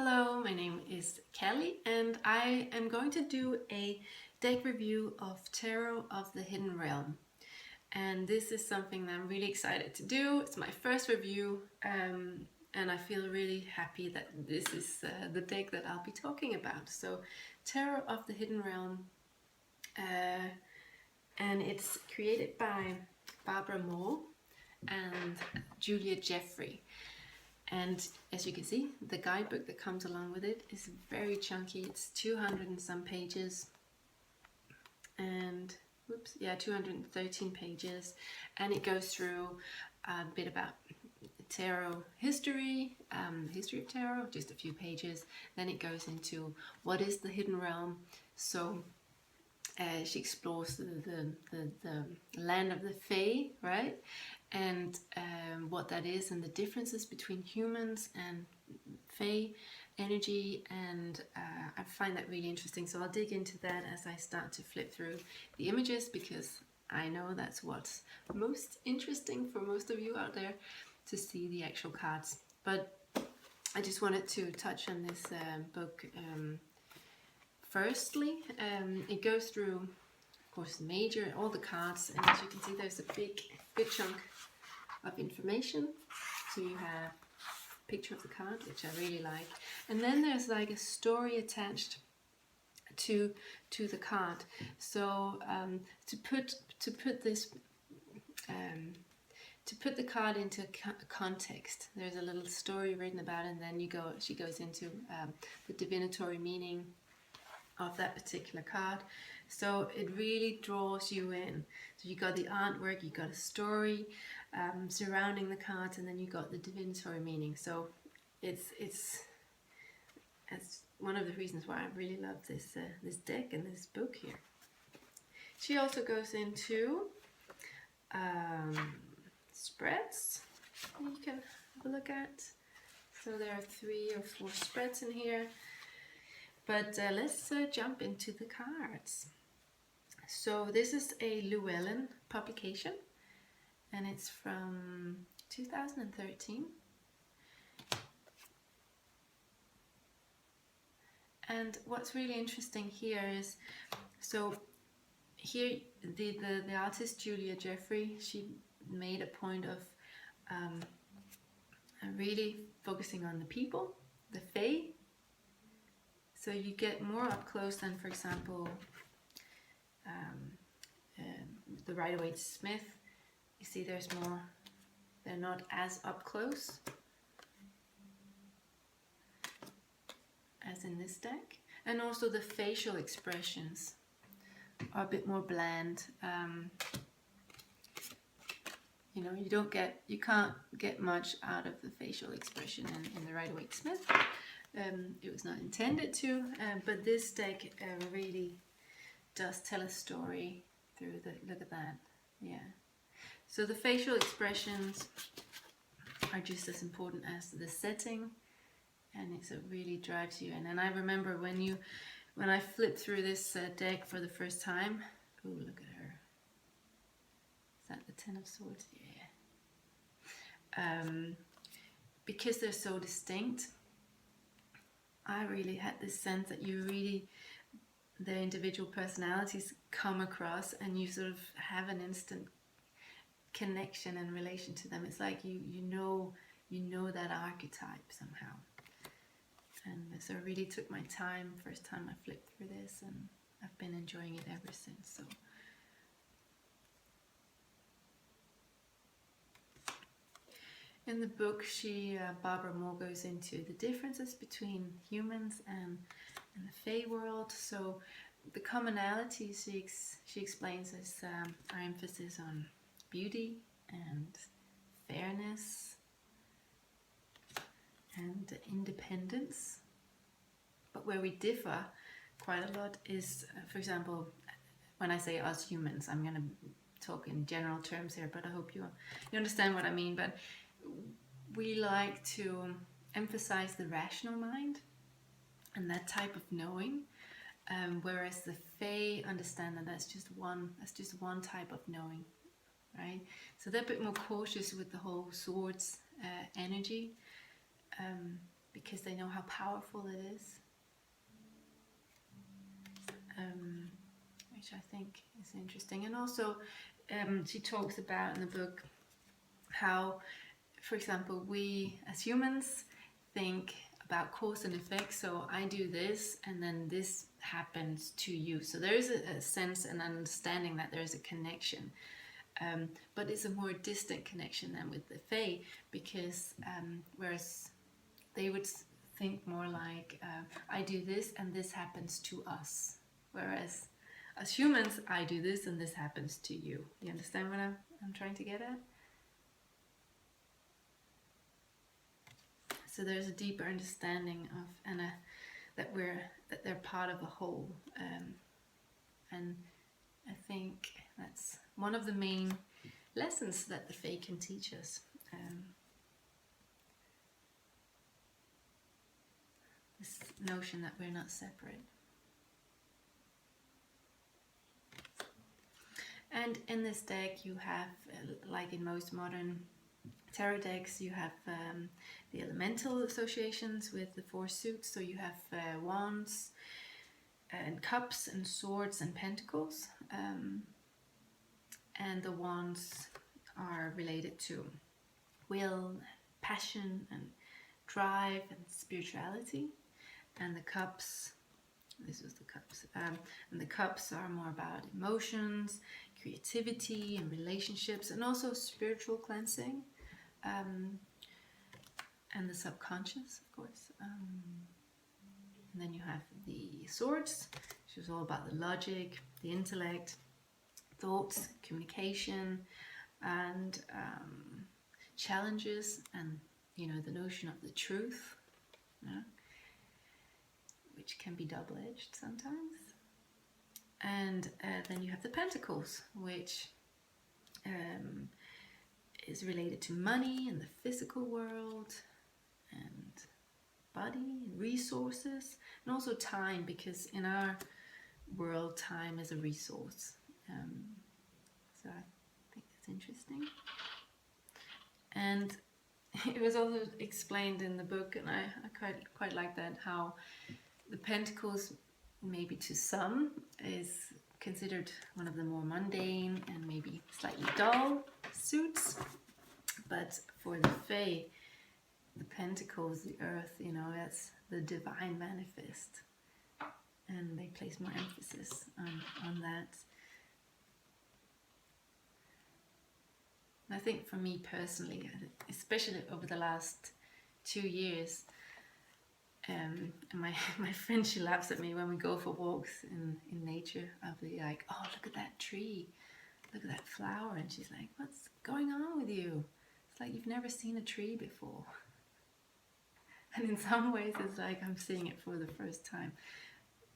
Hello, my name is Callie and I am going to do a deck review of Tarot of the Hidden Realm. And this is something that I'm really excited to do. It's my first review and I feel really happy that this is the deck that I'll be talking about. So Tarot of the Hidden Realm, and it's created by Barbara Moore and Julia Jeffrey. And as you can see, the guidebook that comes along with it is very chunky. It's 200 and some pages, and 213 pages, and it goes through a bit about tarot history, history of tarot, just a few pages. Then it goes into what is the hidden realm. So she explores the land of the Fae, right? And what that is, and the differences between humans and Fae energy, and I find that really interesting. So I'll dig into that as I start to flip through the images, because I know that's what's most interesting for most of you out there, to see the actual cards. But I just wanted to touch on this book. Firstly, it goes through, of course, all the cards, and as you can see, there's a good chunk of information. So you have a picture of the card, which I really like, and then there's like a story attached to the card. So to put the card into context, there's a little story written about it, and then she goes into the divinatory meaning of that particular card. So it really draws you in. So you got the artwork, you got a story surrounding the cards, and then you got the divinatory meaning. So it's one of the reasons why I really love this deck and this book here. She also goes into spreads you can have a look at. So there are 3 or 4 spreads in here. But let's jump into the cards. So this is a Llewellyn publication, and it's from 2013. And what's really interesting here is, so here the artist Julia Jeffrey, she made a point of really focusing on the people, the Fae. So you get more up close than, for example, the Rider-Waite-Smith. You see there's more, they're not as up close as in this deck. And also the facial expressions are a bit more bland. You know, you can't get much out of the facial expression in the Rider-Waite-Smith. It was not intended to, but this deck really does tell a story through look at that, yeah. So the facial expressions are just as important as the setting, and it really drives you in. And I remember when I flipped through this deck for the first time, oh, look at her. Is that the Ten of Swords? Yeah. Because they're so distinct, I really had this sense that their individual personalities come across, and you sort of have an instant connection and relation to them. It's like you know that archetype somehow. And so I really took my time, first time I flipped through this, and I've been enjoying it ever since. So in the book, Barbara Moore goes into the differences between humans and the Fae world. So the commonalities she explains is our emphasis on beauty and fairness and independence. But where we differ quite a lot is, for example, when I say us humans, I'm going to talk in general terms here, but I hope you understand what I mean. But we like to emphasize the rational mind and that type of knowing, whereas the Fae understand that that's just one type of knowing, right? So they're a bit more cautious with the whole swords energy. because they know how powerful it is, which I think is interesting. And also, she talks about in the book how, for example, we as humans think about cause and effect. So I do this and then this happens to you. So there is a sense and understanding that there is a connection. But it's a more distant connection than with the Fae, because whereas they would think more like, I do this and this happens to us. Whereas as humans, I do this and this happens to you. Do you understand what I'm trying to get at? So there's a deeper understanding of that they're part of a whole, and I think that's one of the main lessons that the Fae can teach us. This notion that we're not separate. And in this deck, you have, like in most modern tarot decks, you have the elemental associations with the 4 suits. So you have wands and cups and swords and pentacles. And the wands are related to will, passion and drive and spirituality. And the cups, this was the cups, and the cups are more about emotions, creativity and relationships, and also spiritual cleansing. And the subconscious, of course. And then you have the swords, which is all about the logic, the intellect, thoughts, communication, and challenges, and the notion of the truth, which can be double-edged sometimes. And then you have the pentacles, which is related to money and the physical world and body and resources, and also time, because in our world time is a resource. So I think that's interesting. And it was also explained in the book, and I quite like that, how the pentacles, maybe to some, is considered one of the more mundane and maybe slightly dull suits, but for the Fae, the pentacles, the earth, that's the divine manifest, and they place more emphasis on that. And I think for me personally, especially over the last 2 years, and my friend, she laughs at me when we go for walks in nature. I'll be like, oh, look at that tree, look at that flower, and she's like, what's going on with you? It's like you've never seen a tree before. And in some ways it's like I'm seeing it for the first time.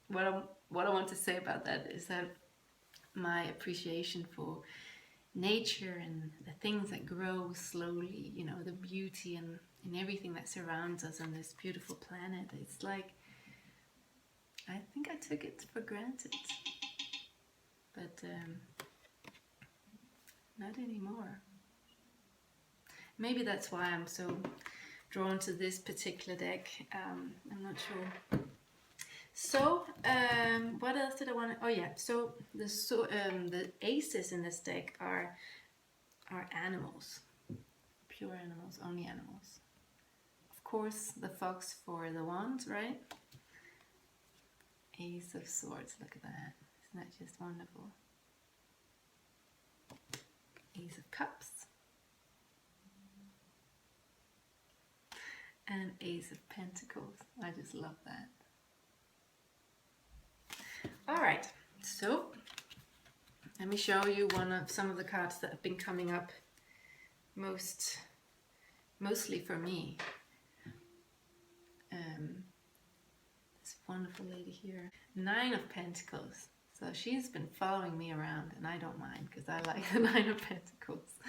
What I want to say about that is that my appreciation for nature and the things that grow slowly, the beauty and everything that surrounds us on this beautiful planet, it's like, I think I took it for granted, but not anymore. Maybe that's why I'm so drawn to this particular deck. I'm not sure. So what else did I want to, oh yeah, so the aces in this deck are animals, pure animals, only animals. Of course, the fox for the wands, right? Ace of swords, look at that, isn't that just wonderful? Ace of cups, and Ace of pentacles. I just love that. Alright, so let me show you some of the cards that have been coming up mostly for me. This wonderful lady here, 9 of Pentacles. So she's been following me around, and I don't mind because I like the 9 of Pentacles.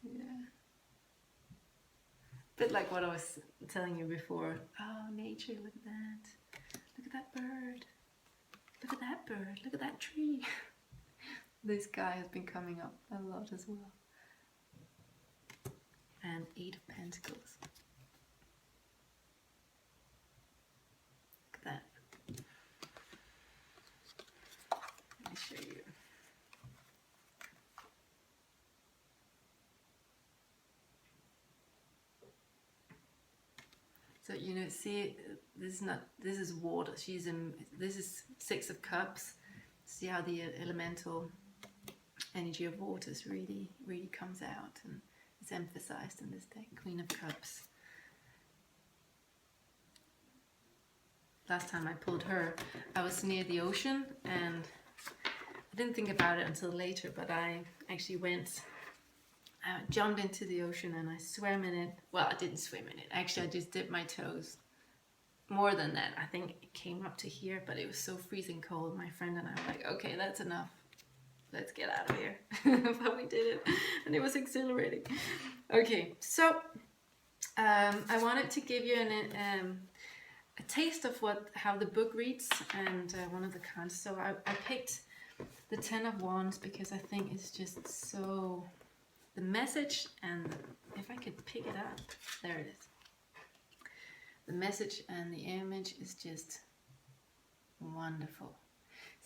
Yeah. Bit like what I was telling you before. Oh, nature, look at that. Look at that bird. Look at that bird. Look at that tree. This guy has been coming up a lot as well. And 8 of Pentacles. So, you know, see, this is water. This is 6 of Cups. See how the elemental energy of waters really, really comes out, and it's emphasized in this deck. Queen of Cups. Last time I pulled her, I was near the ocean, and I didn't think about it until later, but I actually jumped into the ocean and I swam in it. Well, I didn't swim in it. Actually, I just dipped my toes. More than that, I think it came up to here, but it was so freezing cold. My friend and I were like, okay, that's enough. Let's get out of here. But we did it, and it was exhilarating. Okay, so I wanted to give you a taste of how the book reads, and one of the cards. So I picked the 10 of Wands because I think it's just so, the message, and if I could pick it up, there it is. The message and the image is just wonderful.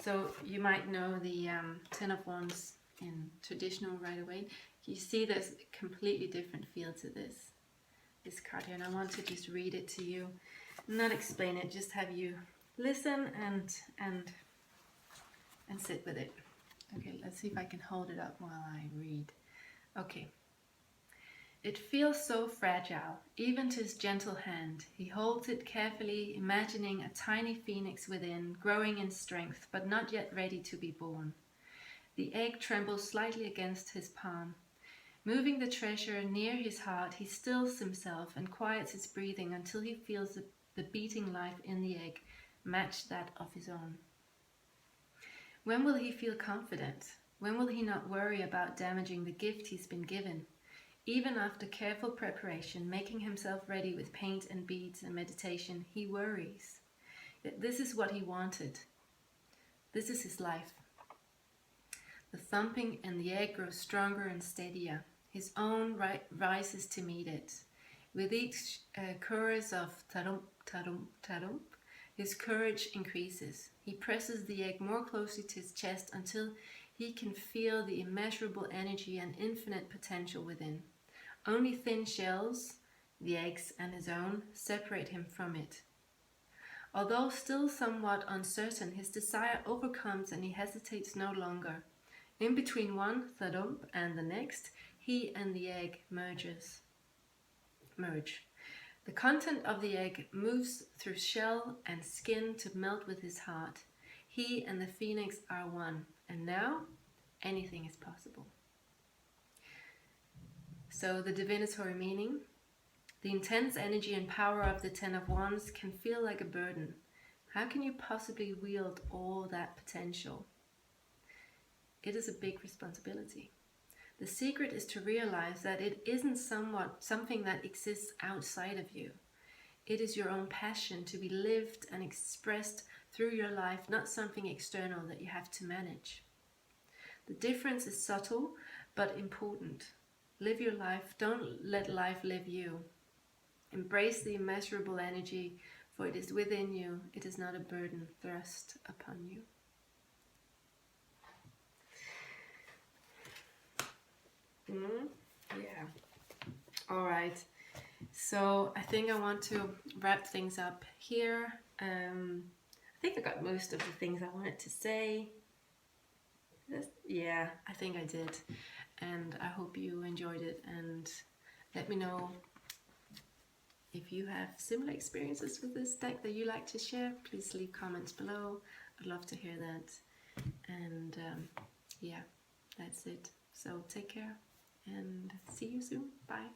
So you might know the 10 of Wands in traditional right away. You see there's a completely different feel to this card here, and I want to just read it to you. Not explain it, just have you listen and sit with it. Okay, let's see if I can hold it up while I read. Okay. It feels so fragile, even to his gentle hand. He holds it carefully, imagining a tiny phoenix within, growing in strength, but not yet ready to be born. The egg trembles slightly against his palm. Moving the treasure near his heart, he stills himself and quiets his breathing until he feels the beating life in the egg match that of his own. When will he feel confident? When will he not worry about damaging the gift he's been given? Even after careful preparation, making himself ready with paint and beads and meditation, he worries. Yet this is what he wanted. This is his life. The thumping and the egg grows stronger and steadier. His own rises to meet it. With each chorus of tarump, tarump, tarump, his courage increases. He presses the egg more closely to his chest until he can feel the immeasurable energy and infinite potential within. Only thin shells, the eggs and his own, separate him from it. Although still somewhat uncertain, his desire overcomes and he hesitates no longer. In between one thadump and the next, he and the egg merge. The content of the egg moves through shell and skin to melt with his heart. He and the phoenix are one, and now anything is possible. So the divinatory meaning: the intense energy and power of the 10 of Wands can feel like a burden. How can you possibly wield all that potential? It is a big responsibility. The secret is to realize that it isn't something that exists outside of you. It is your own passion to be lived and expressed through your life, not something external that you have to manage. The difference is subtle but important. Live your life, don't let life live you. Embrace the immeasurable energy, for it is within you. It is not a burden thrust upon you. Yeah. All right. So I think I want to wrap things up here. I think I got most of the things I wanted to say. Yeah, I think I did. And I hope you enjoyed it. And let me know if you have similar experiences with this deck that you like to share. Please leave comments below. I'd love to hear that. And yeah, that's it. So take care and see you soon. Bye.